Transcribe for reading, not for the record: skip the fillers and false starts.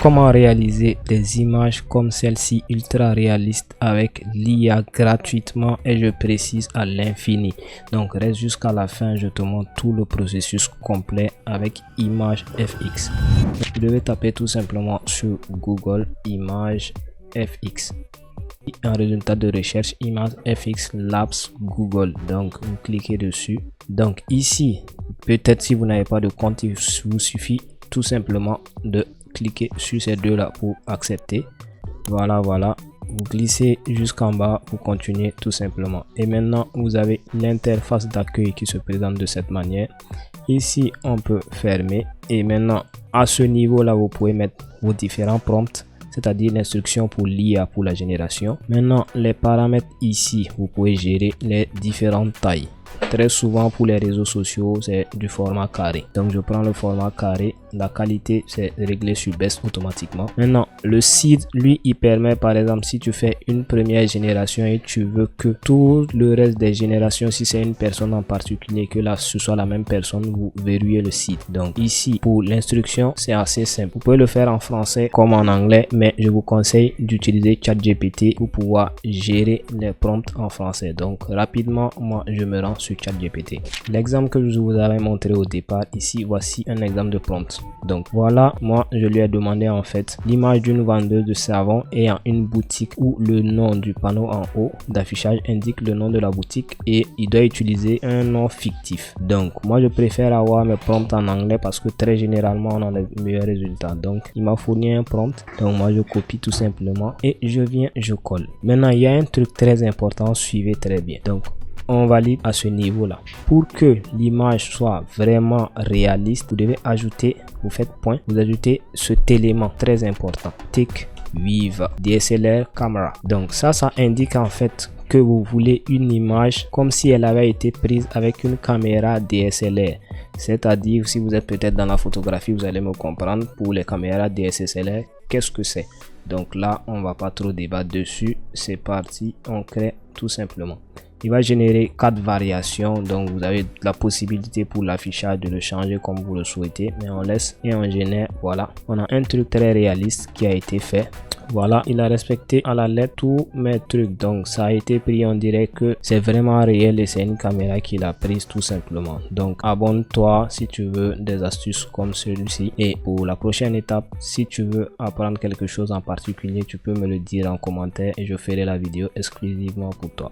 comment réaliser des images comme celle-ci ultra réalistes avec l'IA gratuitement, et je précise à l'infini. Donc reste jusqu'à la fin, je te montre tout le processus complet avec ImageFX. Vous devez taper tout simplement sur Google ImageFX. Un résultat de recherche ImageFX Labs Google. Donc vous cliquez dessus. Donc ici, peut-être si vous n'avez pas de compte, il vous suffit tout simplement de cliquer sur ces deux là pour accepter. Voilà, vous glissez jusqu'en bas pour continuer tout simplement. Et maintenant vous avez l'interface d'accueil qui se présente de cette manière. Ici on peut fermer, et maintenant à ce niveau là vous pouvez mettre vos différents prompts, c'est-à-dire l'instruction pour l'IA pour la génération. Maintenant les paramètres, ici vous pouvez gérer les différentes tailles. Très souvent pour les réseaux sociaux c'est du format carré, donc je prends le format carré. La qualité c'est réglé sur baisse automatiquement. Maintenant le seed, lui, il permet, par exemple, si tu fais une première génération et tu veux que tout le reste des générations, si c'est une personne en particulier, que là ce soit la même personne, vous verrouillez le seed. Donc ici pour l'instruction c'est assez simple, vous pouvez le faire en français comme en anglais, mais je vous conseille d'utiliser ChatGPT pour pouvoir gérer les prompts en français. Donc rapidement, moi je me rends sur ChatGPT. L'exemple que je vous avais montré au départ, ici voici un exemple de prompt. Donc voilà, moi je lui ai demandé en fait l'image d'une vendeuse de savon ayant une boutique où le nom du panneau en haut d'affichage indique le nom de la boutique, et il doit utiliser un nom fictif. Donc moi je préfère avoir mes prompts en anglais parce que très généralement on a les meilleurs résultats. Donc il m'a fourni un prompt, donc moi je copie tout simplement et je colle. Maintenant il y a un truc très important, suivez très bien. Donc on valide à ce niveau là. Pour que l'image soit vraiment réaliste, vous devez ajouter, vous faites point, vous ajoutez cet élément très important, take with DSLR camera. Donc ça indique en fait que vous voulez une image comme si elle avait été prise avec une caméra DSLR. C'est-à-dire, si vous êtes peut-être dans la photographie, vous allez me comprendre. Pour les caméras DSLR, qu'est-ce que c'est? Donc là on va pas trop débattre dessus, c'est parti, on crée tout simplement. Il va générer 4 variations, donc vous avez la possibilité pour l'affichage de le changer comme vous le souhaitez, mais on laisse et on génère. Voilà, on a un truc très réaliste qui a été fait. Voilà, il a respecté à la lettre tous mes trucs, donc ça a été pris, on dirait que c'est vraiment réel et c'est une caméra qu'il a prise tout simplement. Donc abonne-toi si tu veux des astuces comme celui-ci, et pour la prochaine étape, si tu veux apprendre quelque chose en particulier, tu peux me le dire en commentaire et je ferai la vidéo exclusivement pour toi.